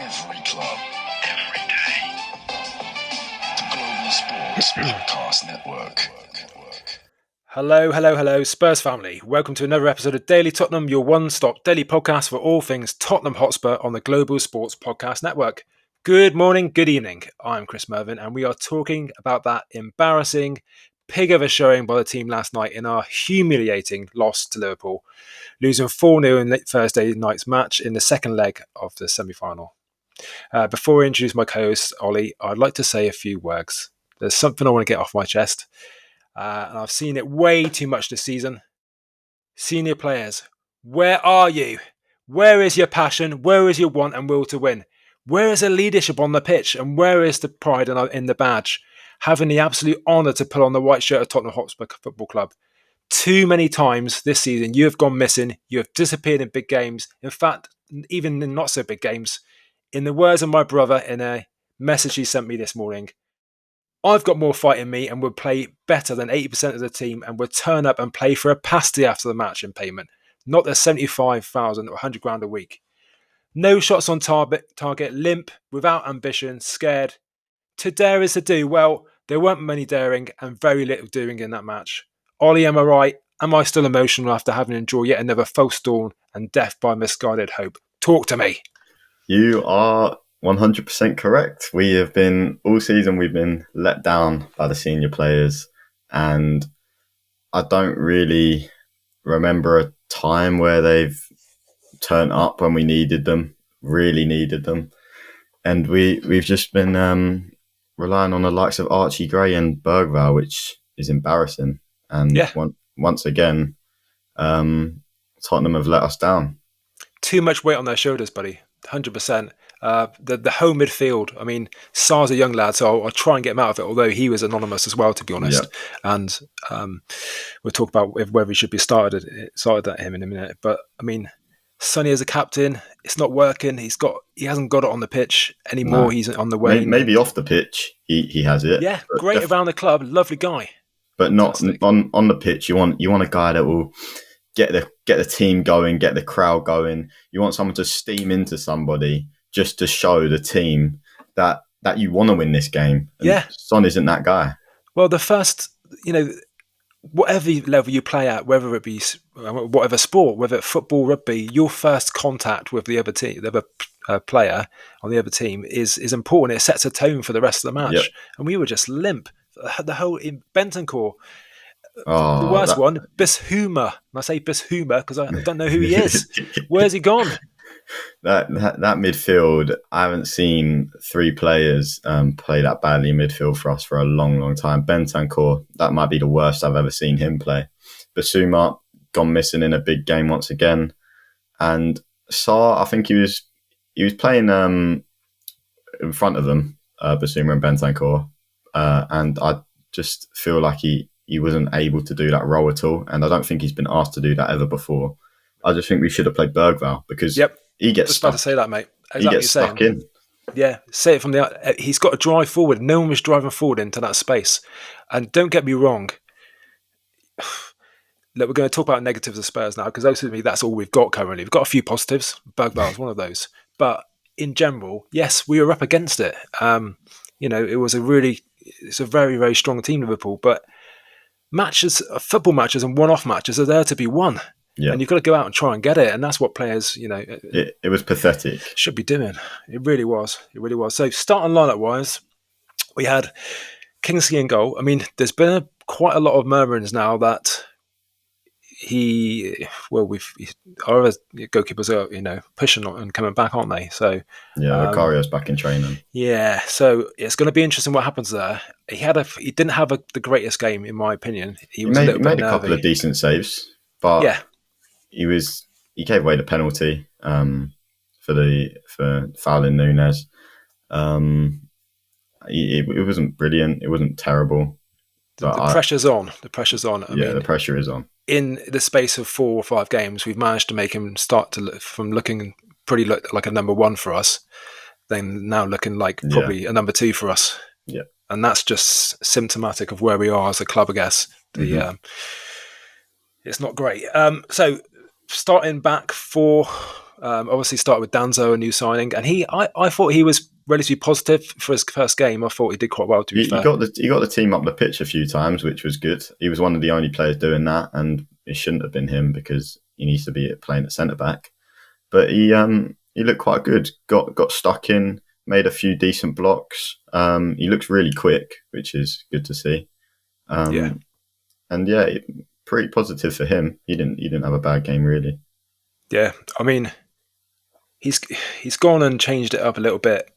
Every club, every day. The Global Sports Podcast Network. Hello, Spurs family. Welcome to another episode of Daily Tottenham, your one-stop daily podcast for all things Tottenham Hotspur on the Global Sports Podcast Network. Good morning, good evening. I'm Chris Mervyn, and we are talking about that embarrassing pig of a showing by the team last night in our humiliating loss to Liverpool, losing 4-0 in Thursday night's match in the second leg of the semi-final. Before I introduce my co-host, Ollie, I'd like to say a few words. There's something I want to get off my chest. And I've seen it way too much this season. Senior players, where are you? Where is your passion? Where is your want and will to win? Where is the leadership on the pitch? And where is the pride in the badge? Having the absolute honour to put on the white shirt of Tottenham Hotspur Football Club. Too many times this season you have gone missing. You have disappeared in big games. In fact, even in not so big games. In the words of my brother in a message he sent me this morning, I've got more fight in me and would play better than 80% of the team and would turn up and play for a pasty after the match in payment, not the 75,000 or 100 grand a week. No shots on target, limp, without ambition, scared. To dare is to do. Well, there weren't many daring and very little doing in that match. Ollie, am I right? Am I still emotional after having endured yet another false dawn and death by misguided hope? Talk to me. You are 100% correct. We have been, all season, we've been let down by the senior players, and I don't really remember a time where they've turned up when we needed them, really needed them. And we've just been relying on the likes of Archie Gray and Bergvall, which is embarrassing. And once again, Tottenham have let us down. Too much weight on their shoulders, buddy. 100%. The whole midfield. I mean, Sar's a young lad, so I'll try and get him out of it, although he was anonymous as well, to be honest. Yeah. And we'll talk about whether he should be started at him in a minute. But, I mean, Sonny as a captain, it's not working. He hasn't got it on the pitch anymore. No. He's on the way. Maybe off the pitch, he has it. Yeah, great around the club. Lovely guy. But not on the pitch. You want a guy that will get the team going, get the crowd going. You want someone to steam into somebody just to show the team that you want to win this game. And Son isn't that guy. Well, the first, whatever level you play at, whether it be whatever sport, whether it's football, rugby, your first contact with the other team, the other player on the other team is important. It sets a tone for the rest of the match. Yep. And we were just limp. The whole in Bentancur. The worst one, Bissouma. And I say Bissouma because I don't know who he is. Where's he gone? That midfield, I haven't seen three players play that badly in midfield for us for a long, long time. Bentancur, that might be the worst I've ever seen him play. Bissouma, gone missing in a big game once again. And Sar, I think he was playing in front of them, Bissouma and Bentancur. And I just feel like he wasn't able to do that role at all. And I don't think he's been asked to do that ever before. I just think we should have played Bergvall because he gets stuck. About to say that, mate. Exactly. He gets stuck in. Yeah, say it from the... He's got to drive forward. No one was driving forward into that space. And don't get me wrong. Look, we're going to talk about negatives of Spurs now because ultimately that's all we've got currently. We've got a few positives. Bergvall is one of those. But in general, yes, we were up against it. It's a very, very strong team, Liverpool. But football matches and one-off matches are there to be won. Yeah. And you've got to go out and try and get it. And that's what players, It was pathetic. Should be doing. It really was. So starting lineup-wise, we had Kingsley in goal. I mean, there's been quite a lot of murmurings now that our other goalkeepers are, pushing and coming back, aren't they? So Vicario's back in training. Yeah, so it's going to be interesting what happens there. He didn't have the greatest game, in my opinion. He made a couple of decent saves, but he gave away the penalty for fouling Nunes. It wasn't brilliant. It wasn't terrible. The pressure's on. The pressure is on. In the space of 4 or 5 games, we've managed to make him start to look from looking like a number 1 for us, then now looking like probably a number 2 for us. Yeah. And that's just symptomatic of where we are as a club, I guess. It's not great. So starting back for Obviously started with Danzo, a new signing, and I thought he was relatively positive for his first game. I thought he did quite well, to be He fair. got the team up the pitch a few times, which was good. He was one of the only players doing that, and it shouldn't have been him because he needs to be playing at centre back. But he looked quite good. Got stuck in, made a few decent blocks. He looks really quick, which is good to see. And yeah, pretty positive for him. He didn't have a bad game really. Yeah, I mean, he's gone and changed it up a little bit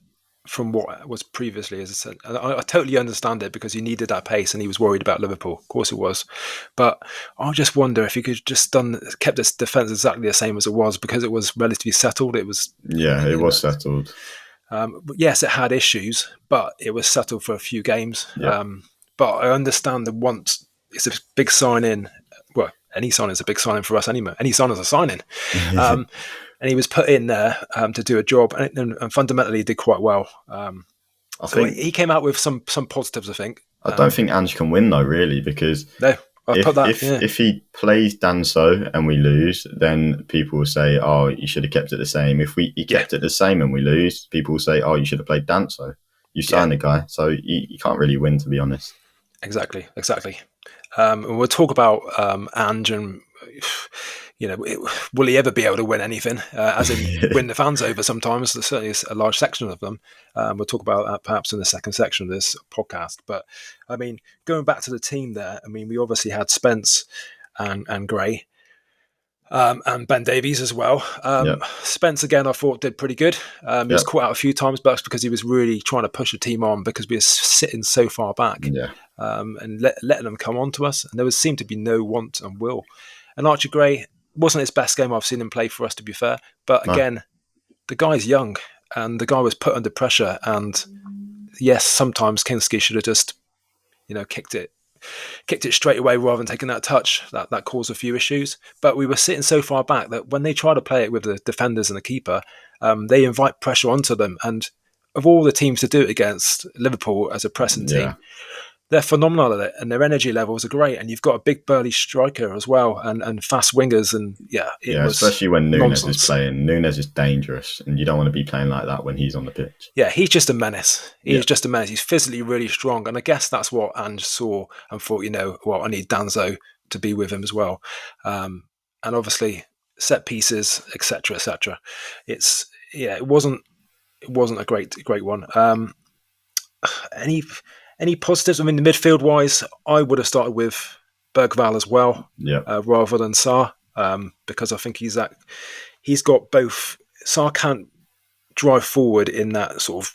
from what was previously, as I said. And I totally understand it because he needed that pace and he was worried about Liverpool. Of course it was. But I just wonder if he could just kept his defence exactly the same as it was, because it was relatively settled. It was Settled. Yes, it had issues, but it was settled for a few games. Yeah. But I understand that once it's a big sign-in. Well, any sign is a big sign-in for us anyway. Any sign is a sign-in. And he was put in there to do a job, and fundamentally he did quite well. I think he came out with some positives, I think. I don't think Ange can win though, really, because if he plays Danso and we lose, then people will say, "Oh, you should have kept it the same." If he kept it the same and we lose, people will say, "Oh, you should have played Danso." You signed the guy, so you can't really win, to be honest. Exactly. And we'll talk about Ange and. Will he ever be able to win anything? As in win the fans over sometimes. There's certainly a large section of them. We'll talk about that perhaps in the second section of this podcast. But, I mean, going back to the team there, I mean, we obviously had Spence and Gray and Ben Davies as well. Spence, again, I thought did pretty good. He was caught out a few times, but that's because he was really trying to push the team on because we were sitting so far back and letting them come on to us. And there seemed to be no want and will. And Archie Gray wasn't his best game I've seen him play, for us, to be fair. But again, the guy's young and the guy was put under pressure. And yes, sometimes Kinski should have just, kicked it straight away rather than taking that touch. That caused a few issues. But we were sitting so far back that when they try to play it with the defenders and the keeper, they invite pressure onto them. And of all the teams to do it against, Liverpool as a pressing team, they're phenomenal at it, and their energy levels are great. And you've got a big burly striker as well, and fast wingers, and especially when Nunes nonsense. is playing. Nunes is dangerous, and you don't want to be playing like that when he's on the pitch. Yeah, he's just a menace. He's just a menace. He's physically really strong, and I guess that's what Ange saw and thought. I need Danzo to be with him as well, and obviously set pieces, etc., etc. It wasn't a great one. Any positives? I mean, the midfield wise, I would have started with Bergvall as well, rather than Sarr, because I think he's got both. Sarr can't drive forward in that sort of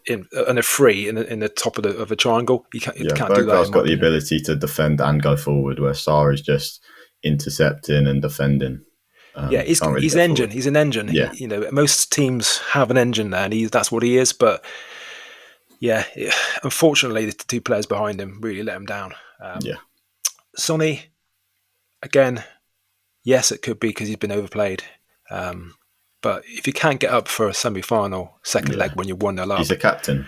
in a free in the top of a triangle. He can't do that. Bergvall's got the ability to defend and go forward, where Sarr is just intercepting and defending. He's an engine. He's an engine. Yeah. Most teams have an engine there, and that's what he is. But unfortunately, the two players behind him really let him down. Sonny, again, yes, it could be because he's been overplayed. But if you can't get up for a semi-final, second leg when you're 1-0 up... He's a captain.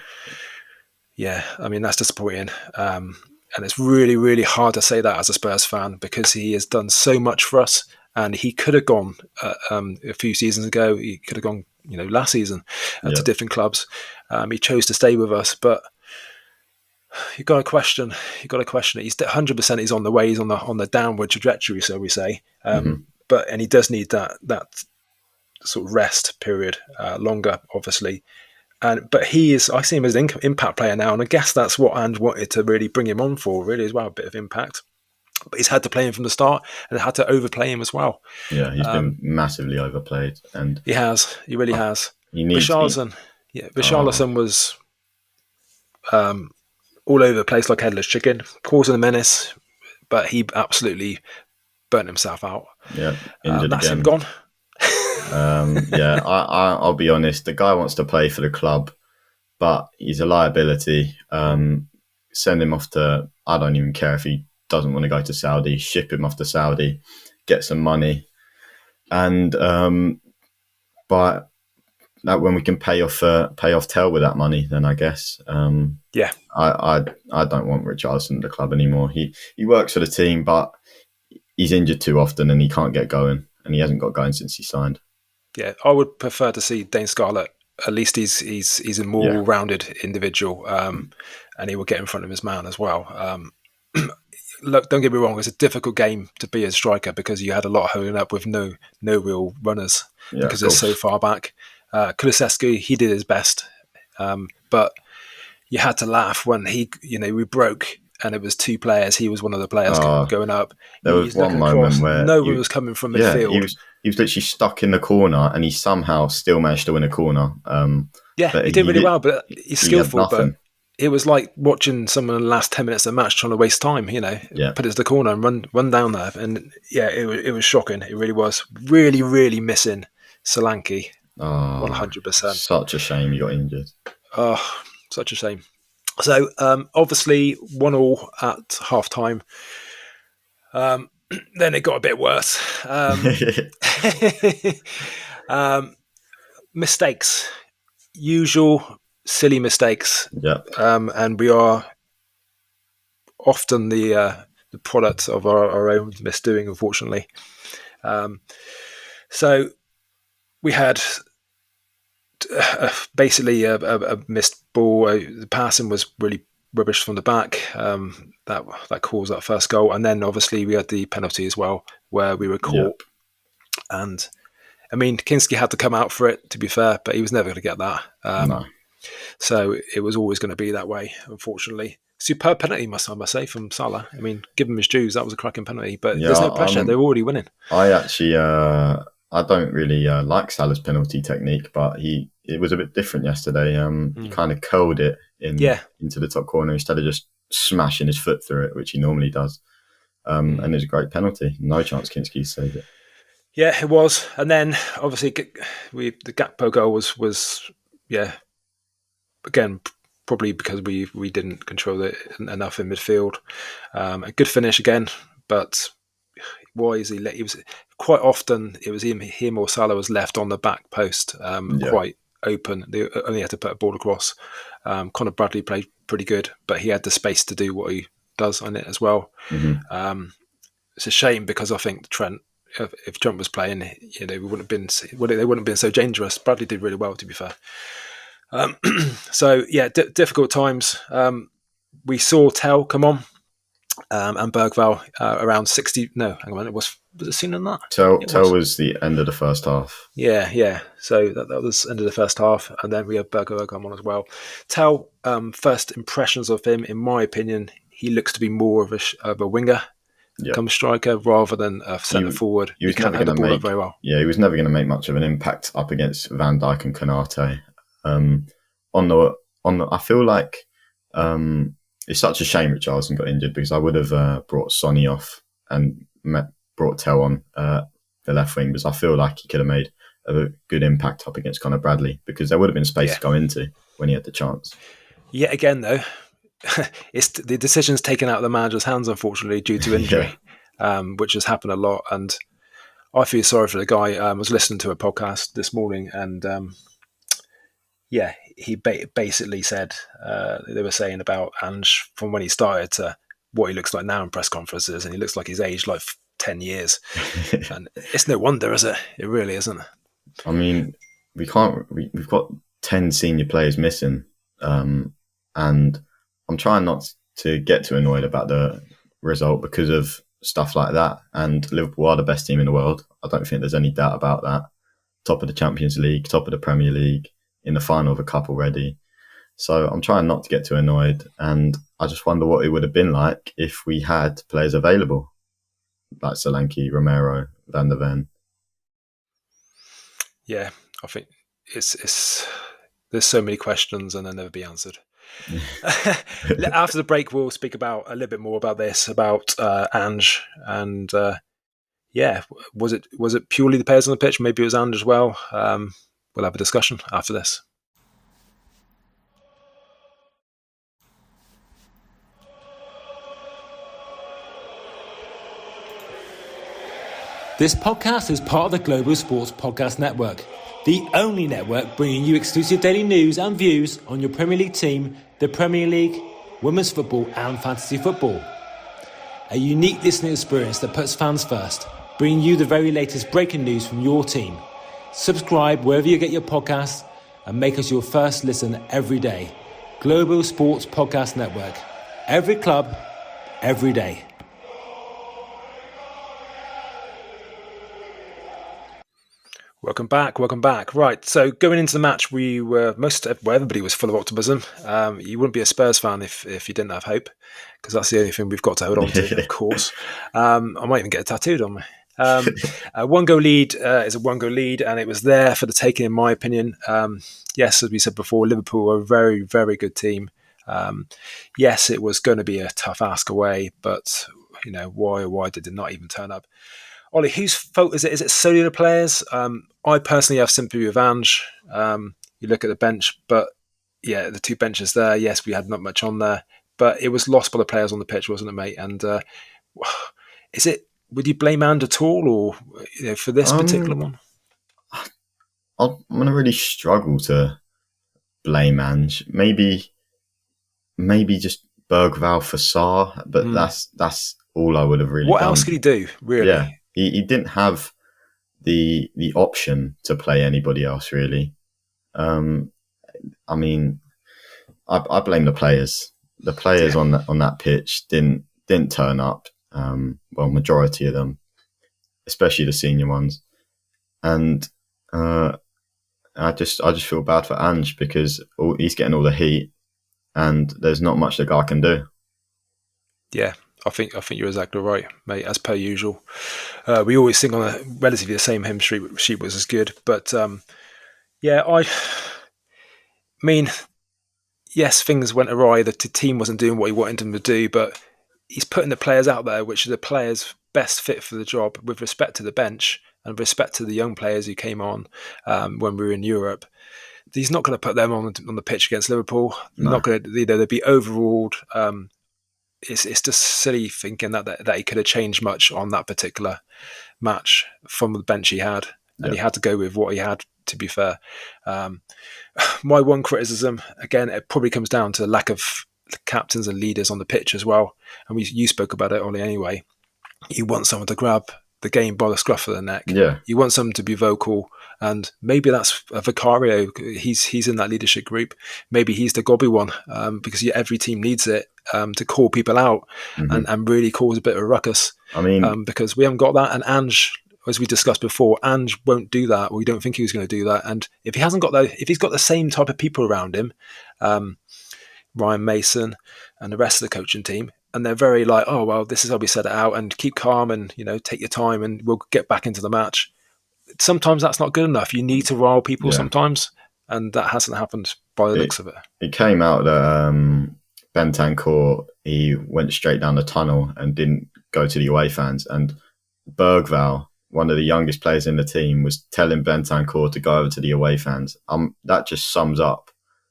Yeah, I mean, that's disappointing. And it's really, really hard to say that as a Spurs fan because he has done so much for us. And he could have gone a few seasons ago. He could have gone, last season to different clubs. He chose to stay with us, but you've got to question it. He's 100%. He's on the way. He's on the downward trajectory, so we say. And he does need that sort of rest period longer, obviously. But he is. I see him as an impact player now, and I guess that's what Ange wanted to really bring him on for, really as well, a bit of impact. But he's had to play him from the start and had to overplay him as well. Yeah, he's been massively overplayed, and he has. He really has. Richarlison was all over the place like headless chicken, causing a menace, but he absolutely burnt himself out. Yeah, injured that's again. Him gone. I'll be honest. The guy wants to play for the club, but he's a liability. Send him off to. I don't even care if he doesn't want to go to Saudi. Ship him off to Saudi, get some money, and but that when we can pay off Tell with that money, then I guess. I don't want Richarlison at the club anymore. He works for the team, but he's injured too often and he can't get going, and he hasn't got going since he signed. Yeah, I would prefer to see Dane Scarlett. At least he's a more rounded individual, and he will get in front of his man as well. Look, don't get me wrong; it's a difficult game to be a striker because you had a lot holding up with no real runners because they're so far back. Kulusevski, he did his best, but you had to laugh when we broke and it was two players. He was one of the players going up. There was one moment where no one was coming from midfield. He was literally stuck in the corner, and he somehow still managed to win a corner. He did really well, but he's skillful. But it was like watching someone in the last 10 minutes of the match trying to waste time. Put it to the corner and run down there, and it was shocking. It really was. Really, really missing Solanke. 100%. Such a shame he got injured. Oh, such a shame. So obviously 1-1 at half time. Then it got a bit worse. Mistakes, usual silly mistakes. And we are often the product of our own misdoing, unfortunately. So we had basically a missed ball. The passing was really rubbish from the back. That caused that first goal, and then obviously we had the penalty as well, where we were caught. And I mean, Kinski had to come out for it, to be fair, but he was never going to get that. No. So it was always going to be that way, unfortunately. Superb penalty, I must say, from Salah. I mean, give him his dues. That was a cracking penalty, but there's no pressure. They're already winning. I actually, I don't really like Salah's penalty technique, but it was a bit different yesterday. He kind of curled it into the top corner instead of just smashing his foot through it, which he normally does. And it was a great penalty. No chance Kinski saved it. Yeah, it was. And then obviously the Gakpo goal was again, probably because we didn't control it enough in midfield. A good finish again, but why is he let? He was quite often it was him or Salah was left on the back post, quite open. They only had to put a ball across. Conor Bradley played pretty good, but he had the space to do what he does on it as well. It's a shame because I think Trent, if Trent was playing, they wouldn't have been so dangerous. Bradley did really well, to be fair. So yeah, difficult times. We saw Tell come on. And Bergvall around 60. No, hang on a minute. Was it sooner than that? Tell was the end of the first half. Yeah. So that was end of the first half, and then we have Bergvall come on as well. Tell, first impressions of him, in my opinion, he looks to be more of a winger, come striker, rather than a centre forward. He was never going to make very well. Yeah, he was never going to make much of an impact up against Van Dijk and Konate. I feel like. It's such a shame Richarlison got injured because I would have brought Sonny off and brought Tell on the left wing, because I feel like he could have made a good impact up against Conor Bradley, because there would have been space to go into when he had the chance. Yet again, though, it's the decision's taken out of the manager's hands, unfortunately, due to injury, which has happened a lot. And I feel sorry for the guy. I was listening to a podcast this morning, and he basically said they were saying about Ange from when he started to what he looks like now in press conferences, and he looks like he's aged like 10 years. And it's no wonder, is it? It really isn't. I mean, we've got 10 senior players missing, and I'm trying not to get too annoyed about the result because of stuff like that. And Liverpool are the best team in the world. I don't think there's any doubt about that. Top of the Champions League, top of the Premier League, in the final of a cup already. So I'm trying not to get too annoyed, and I just wonder what it would have been like if we had players available like Solanke, Romero, Van der Ven. Yeah, I think it's there's so many questions and they'll never be answered. After the break, we'll speak about a little bit more about this, about Ange, and was it purely the players on the pitch? Maybe it was Ange as well. We'll have a discussion after this. This podcast is part of the Global Sports Podcast Network, the only network bringing you exclusive daily news and views on your Premier League team, the Premier League, women's football and fantasy football. A unique listening experience that puts fans first, bringing you the very latest breaking news from your team. Subscribe wherever you get your podcasts and make us your first listen every day. Global Sports Podcast Network. Every club, every day. Welcome back. Right, so going into the match, everybody was full of optimism. You wouldn't be a Spurs fan if you didn't have hope, because that's the only thing we've got to hold on to, of course. I might even get it tattooed on me. A one-goal lead is a one-goal lead, and it was there for the taking, in my opinion. Yes, as we said before, Liverpool are a very, very good team. Yes, it was going to be a tough ask away, but why did it not even turn up? Ollie, whose fault is it? Is it solely the players? I personally have sympathy with Ange. You look at the bench, but yeah, the two benches there, yes, we had not much on there, but it was lost by the players on the pitch, wasn't it, mate? And would you blame Ange at all, or for this particular one? I'm going to really struggle to blame Ange. Maybe just Bergvall for Sarr, but that's all I would have really done. What else could he do, really? Yeah, he didn't have the option to play anybody else, really. I mean, I blame the players. The players on that pitch didn't turn up. Majority of them, especially the senior ones, and I just feel bad for Ange because he's getting all the heat, and there's not much the guy can do. Yeah, I think you're exactly right, mate. As per usual, we always sing on a relatively the same hymn sheet was as good, but I mean, yes, things went awry. The team wasn't doing what he wanted them to do, but he's putting the players out there, which are the players best fit for the job, with respect to the bench and with respect to the young players who came on when we were in Europe. He's not going to put them on the pitch against Liverpool. No. Not going to. They'd be overruled. It's just silly thinking that he could have changed much on that particular match from the bench he had, and he had to go with what he had. To be fair, my one criticism again, it probably comes down to the lack of captains and leaders on the pitch as well. And you spoke about it, Ollie. Anyway, you want someone to grab the game by the scruff of the neck. Yeah, you want someone to be vocal, and maybe that's a Vicario. He's in that leadership group. Maybe he's the gobby one because every team needs it to call people out and really cause a bit of a ruckus. I mean, because we haven't got that, and Ange, as we discussed before, Ange won't do that. We don't think he was going to do that. And if he hasn't got if he's got the same type of people around him, Ryan Mason and the rest of the coaching team, and they're very like, oh well, this is how we set it out, and keep calm and take your time, and we'll get back into the match. Sometimes that's not good enough. You need to rile people sometimes, and that hasn't happened by the looks of it. It came out that Bentancur, he went straight down the tunnel and didn't go to the away fans, and Bergvall, one of the youngest players in the team, was telling Bentancur to go over to the away fans. That just sums up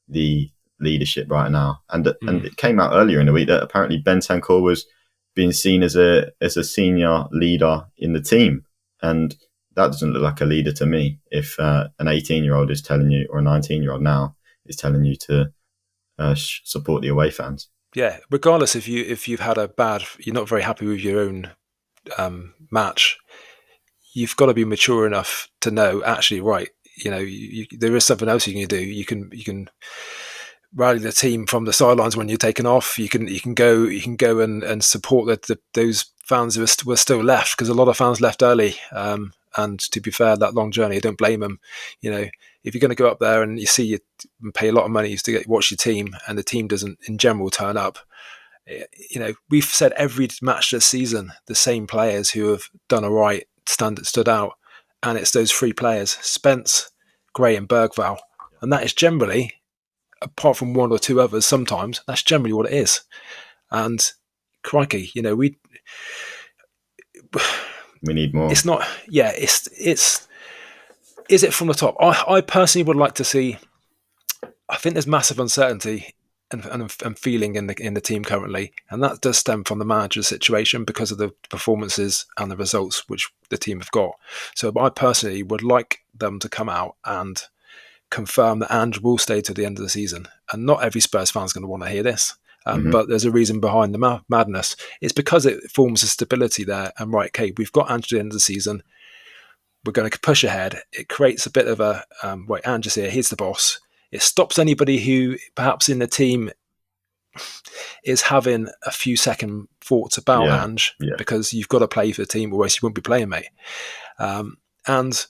the leadership right now. And it came out earlier in the week that apparently Bentancur was being seen as a senior leader in the team, and that doesn't look like a leader to me. If an 18-year-old is telling you, or a 19-year-old now is telling you to support the away fans. Yeah, regardless if you've had you're not very happy with your own match, you've got to be mature enough to know actually, right, there is something else you can do. You can rally the team from the sidelines when you're taken off. You can go and support those fans who were still left, because a lot of fans left early. And to be fair, that long journey, I don't blame them. If you're going to go up there and you see you pay a lot of money to watch your team, and the team doesn't in general turn up, we've said every match this season, the same players who have done all right stood out, and it's those three players: Spence, Gray, and Bergvall, and that is generally, apart from one or two others, sometimes that's generally what it is. And crikey, we need more. It's not. Yeah, it's. Is it from the top? I personally would like to see. I think there's massive uncertainty and feeling in the team currently, and that does stem from the manager's situation because of the performances and the results which the team have got. So I personally would like them to come out and confirm that Ange will stay to the end of the season. And not every Spurs fan is going to want to hear this. But there's a reason behind the madness. It's because it forms a stability there. And right, okay, we've got Ange to the end of the season. we're going to push ahead. It creates a bit of a, wait, Ange's here, he's the boss. It stops anybody who perhaps in the team is having a few second thoughts about Ange, because you've got to play for the team, or else you won't be playing, mate. And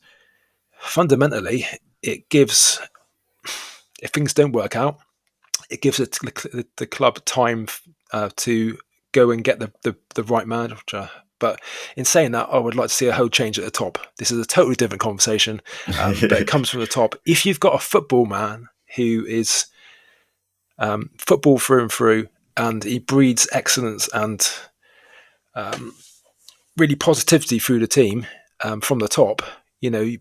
fundamentally, it gives, if things don't work out, it gives the club time to go and get the right manager. But in saying that, I would like to see a whole change at the top. This is a totally different conversation, but it comes from the top. If you've got a football man who is football through and through, and he breeds excellence and really positivity through the team from the top,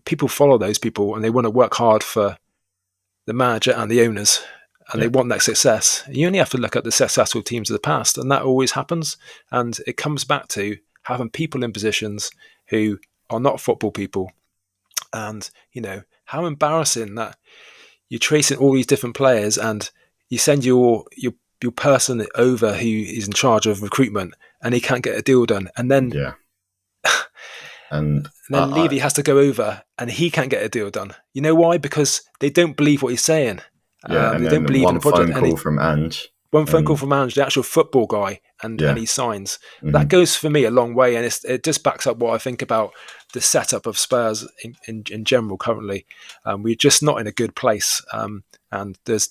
people follow those people and they want to work hard for the manager and the owners, and they want that success. You only have to look at the successful teams of the past, and that always happens. And it comes back to having people in positions who are not football people. And, how embarrassing that you're tracing all these different players and you send your person over who is in charge of recruitment and he can't get a deal done. And then, and then Levy has to go over and he can't get a deal done. You know why? Because they don't believe what he's saying. And they don't believe in the project. One phone call from Ange. One phone call from Ange, the actual football guy, and he signs. Mm-hmm. That goes for me a long way, and it just backs up what I think about the setup of Spurs in general currently. We're just not in a good place, and there's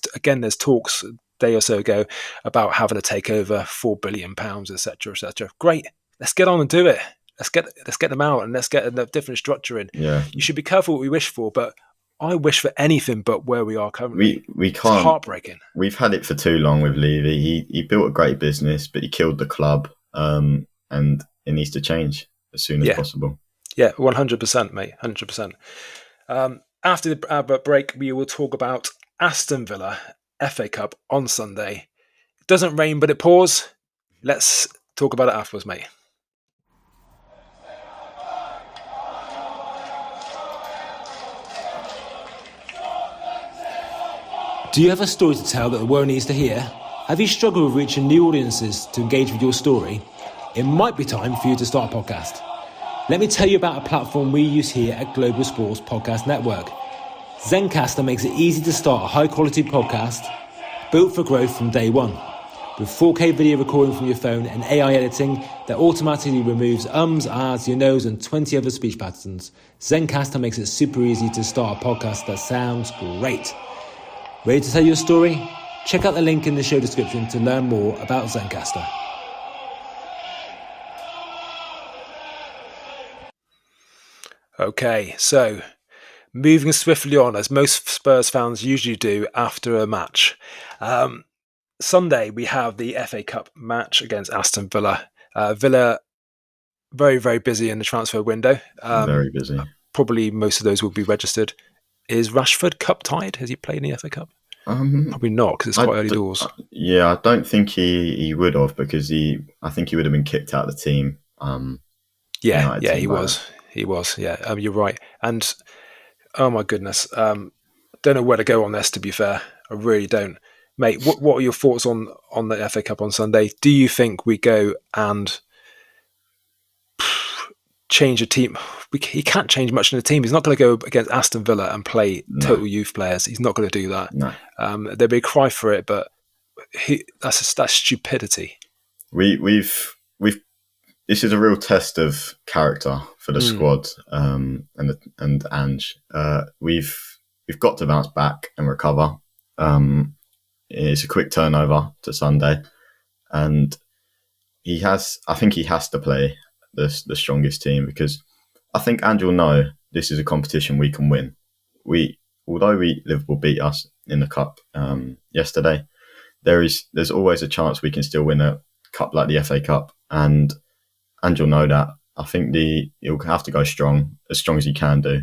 talks a day or so ago about having to take over £4 billion, etc., etc. Great, let's get on and do it. Let's get them out and let's get a different structure in. Yeah, you should be careful what we wish for, but I wish for anything but where we are currently. We can't. It's heartbreaking. We've had it for too long with Levy. He built a great business, but he killed the club, and it needs to change as soon as possible. Yeah, 100%, mate, 100%. After the break, we will talk about Aston Villa FA Cup on Sunday. It doesn't rain, but it pours. Let's talk about it afterwards, mate. Do you have a story to tell that the world needs to hear? Have you struggled with reaching new audiences to engage with your story? It might be time for you to start a podcast. Let me tell you about a platform we use here at Global Sports Podcast Network. Zencastr makes it easy to start a high-quality podcast built for growth from day one. With 4K video recording from your phone and AI editing that automatically removes ums, ahs, your nose, and 20 other speech patterns, Zencastr makes it super easy to start a podcast that sounds great. Ready to tell your story? Check out the link in the show description to learn more about Zencastr. Okay, so moving swiftly on, as most Spurs fans usually do after a match. Sunday, we have the FA Cup match against Aston Villa. Villa, very, very busy in the transfer window. Very busy. Probably most of those will be registered. Is Rashford cup tied? Has he played in the FA Cup? Probably not, because it's quite early doors. Yeah, I don't think he would have, because I think he would have been kicked out of the team. He was. Yeah, you're right. And oh my goodness, don't know where to go on this. To be fair, I really don't, mate. What are your thoughts on the FA Cup on Sunday? Do you think we go and change a team? He can't change much in the team. He's not going to go against Aston Villa and play total youth players. He's not going to do that. No. There'll be a cry for it, but that's stupidity. We've this is a real test of character for the squad, and Ange. We've got to bounce back and recover. It's a quick turnover to Sunday, and I think he has to play the strongest team, because I think Ange will know this is a competition we can win. Although Liverpool beat us in the cup yesterday, there's always a chance we can still win a cup like the FA Cup, and Ange will know that. I think he'll have to go as strong as he can do.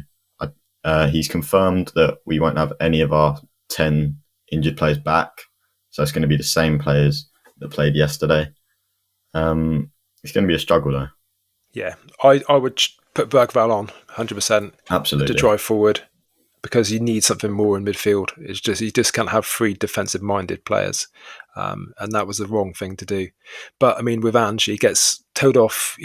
He's confirmed that we won't have any of our 10 injured players back, so it's going to be the same players that played yesterday. It's going to be a struggle though. Yeah, I would put Bergvall on 100%. Absolutely. To drive forward, because you need something more in midfield. It's just you just can't have 3 defensive-minded players, and that was the wrong thing to do. But I mean, with Ange, he gets told off.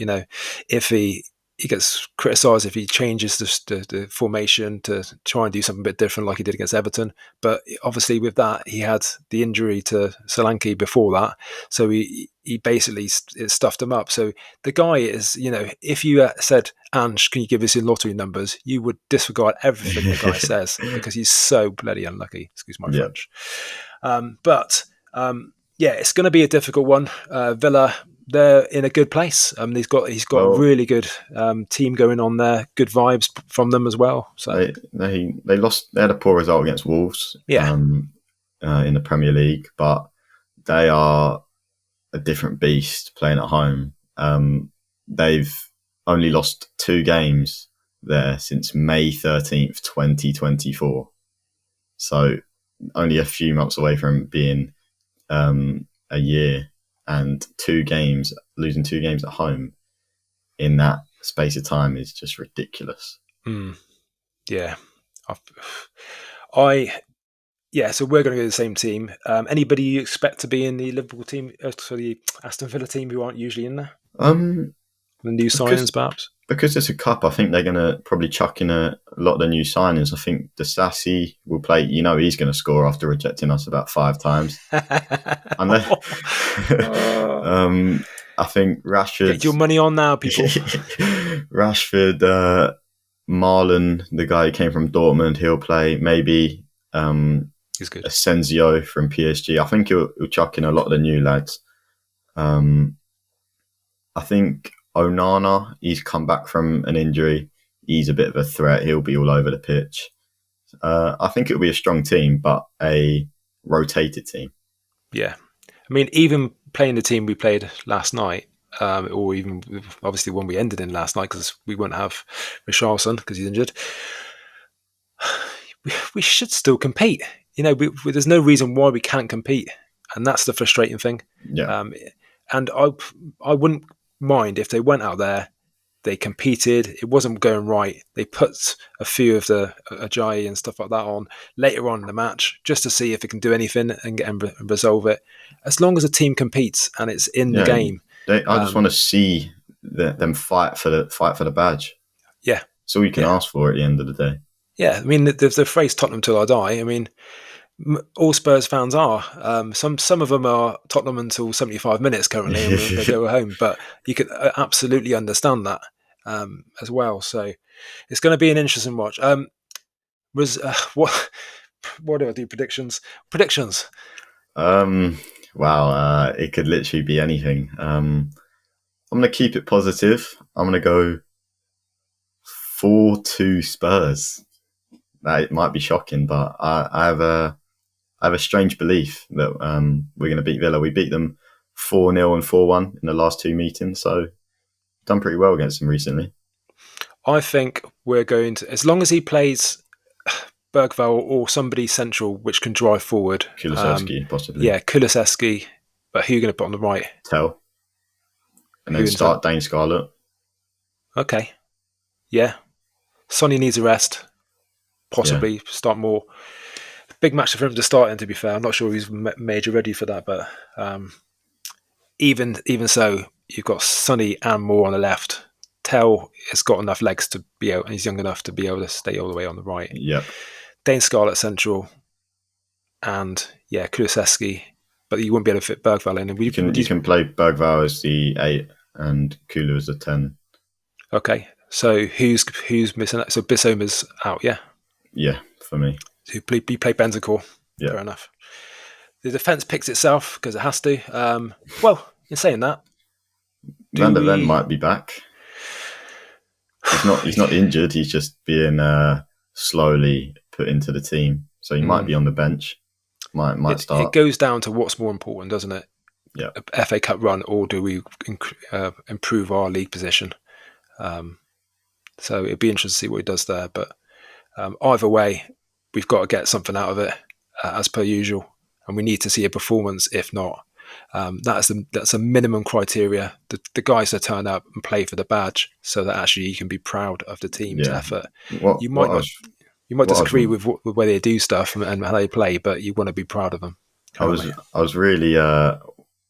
If he he gets criticised if he changes the formation to try and do something a bit different, like he did against Everton. But obviously, with that, he had the injury to Solanke before that, so he basically it stuffed him up. So the guy is, if you said, Ange, can you give us your lottery numbers, you would disregard everything the guy says because he's so bloody unlucky. Excuse my French. But it's going to be a difficult one. Villa, they're in a good place. He's got a really good team going on there. Good vibes from them as well. So they lost. They had a poor result against Wolves. In the Premier League, but they are a different beast playing at home. They've only lost 2 games there since May 13th, 2024. So only a few months away from being a year, and losing 2 games at home in that space of time is just ridiculous. Yeah. So we're going to go to the same team. Anybody you expect to be in the Liverpool team, the Aston Villa team who aren't usually in there? The new signings, perhaps? Because it's a cup, I think they're going to probably chuck in a lot of the new signings. I think Kasabi will play. He's going to score after rejecting us about 5 times. Unless, I think Rashford. Get your money on now, people. Rashford, Marlon, the guy who came from Dortmund, he'll play. Maybe he's good. Asensio from PSG. I think he'll chuck in a lot of the new lads. I think Onana, he's come back from an injury. He's a bit of a threat. He'll be all over the pitch. I think it'll be a strong team, but a rotated team. Yeah. I mean, even playing the team we played last night, or even obviously when we ended in last night, because we won't have Richarlison because he's injured, we should still compete. There's no reason why we can't compete. And that's the frustrating thing. Yeah. And I wouldn't mind if they went out there, they competed, it wasn't going right, they put a few of the Ajayi and stuff like that on later on in the match just to see if it can do anything and resolve it. As long as a team competes and it's in the game. I just want to see them fight for the badge. Yeah. So we can ask for at the end of the day. Yeah, I mean, the phrase Tottenham till I die, I mean, all Spurs fans are. Some of them are Tottenham until 75 minutes currently, and they go home. But you could absolutely understand that as well. So it's going to be an interesting watch. What do I do? Predictions. Wow, it could literally be anything. I'm going to keep it positive. I'm going to go 4-2 Spurs. That might be shocking, but I have a strange belief that we're going to beat Villa. We beat them 4-0 and 4-1 in the last 2 meetings, so done pretty well against them recently. I think we're going to, as long as he plays Bergvall or somebody central which can drive forward. Kulusevski, possibly. Yeah, Kulusevski, but who are you going to put on the right? Tell. And then start Dane Scarlett. Okay. Yeah. Sonny needs a rest. Possibly start more. Big match for him to start in, to be fair. I'm not sure he's major ready for that, but even so, you've got Sonny and Moore on the left. Tell has got enough legs to be able, and he's young enough to be able to stay all the way on the right. Yep. Dane Scarlett central, and Kulusevski, but you wouldn't be able to fit Bergvall in. And you can play Bergvall as the 8 and Kulu as the 10. Okay, so who's missing? So Bissouma's out, yeah. Yeah, for me. So you play Bentancur. Yeah. Fair enough. The defence picks itself because it has to. Well, in saying that, Van der Ven might be back. He's not injured. He's just being slowly put into the team, so he might be on the bench. Might start. It goes down to what's more important, doesn't it? Yeah. A FA Cup run, or do we improve our league position? So it'd be interesting to see what he does there. But either way, we've got to get something out of it as per usual, and we need to see a performance. If not, that's a minimum criteria. The guys that turn up and play for the badge, so that actually you can be proud of the team's effort. You might disagree with the way they do stuff and how they play, but you want to be proud of them. I was really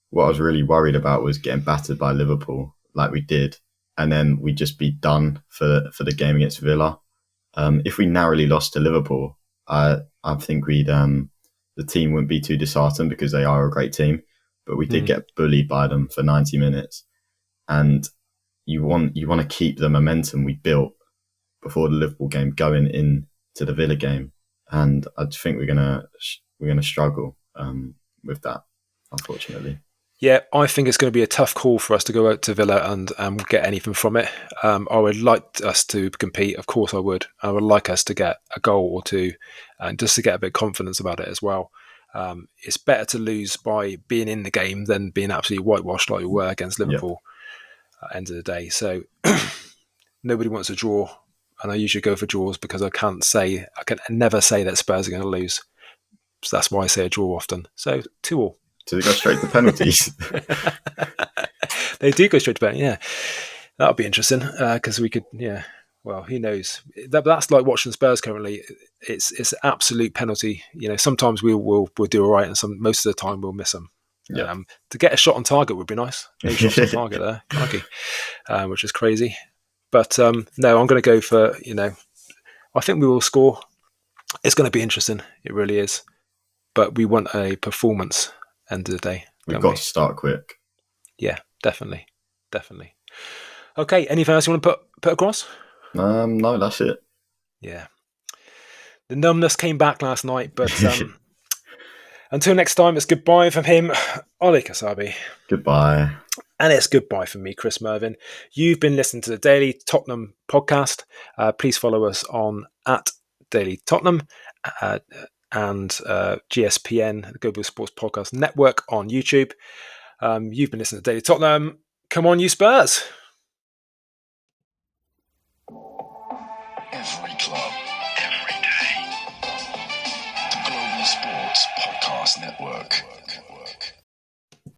what I was really worried about was getting battered by Liverpool like we did, and then we'd just be done for the game against Villa. If we narrowly lost to Liverpool, I think the team wouldn't be too disheartened because they are a great team, but we did get bullied by them for 90 minutes, and you want to keep the momentum we built before the Liverpool game going into the Villa game, and I think we're gonna struggle with that, unfortunately. Yeah, I think it's going to be a tough call for us to go out to Villa and get anything from it. I would like us to compete. Of course I would. I would like us to get a goal or two and just to get a bit of confidence about it as well. It's better to lose by being in the game than being absolutely whitewashed like we were against Liverpool at the end of the day. So nobody wants a draw, and I usually go for draws because I can never say that Spurs are going to lose. So that's why I say a draw often. So 2-2. So they go straight to penalties. They do go straight to penalties, yeah. That'll be interesting because we could, yeah. Well, who knows? That's like watching Spurs currently. It's absolute penalty. Sometimes we'll do all right, and most of the time we'll miss them. Yeah. To get a shot on target would be nice. No shots on target there, crikey, which is crazy. But no, I'm going to go for. I think we will score. It's going to be interesting. It really is. But we want a performance. End of the day, we've got to start quick. Yeah, definitely. Okay, anything else you want to put across? No, that's it. Yeah, the numbness came back last night, but until next time, it's goodbye from him, Ollie Kasabi. Goodbye, and it's goodbye from me, Chris Mervyn. You've been listening to the Daily Tottenham podcast. Please follow us on @DailyTottenham. And GSPN, the Global Sports Podcast Network on YouTube. You've been listening to Daily Tottenham. Come on, you Spurs! Every club, every day. The Global Sports Podcast Network.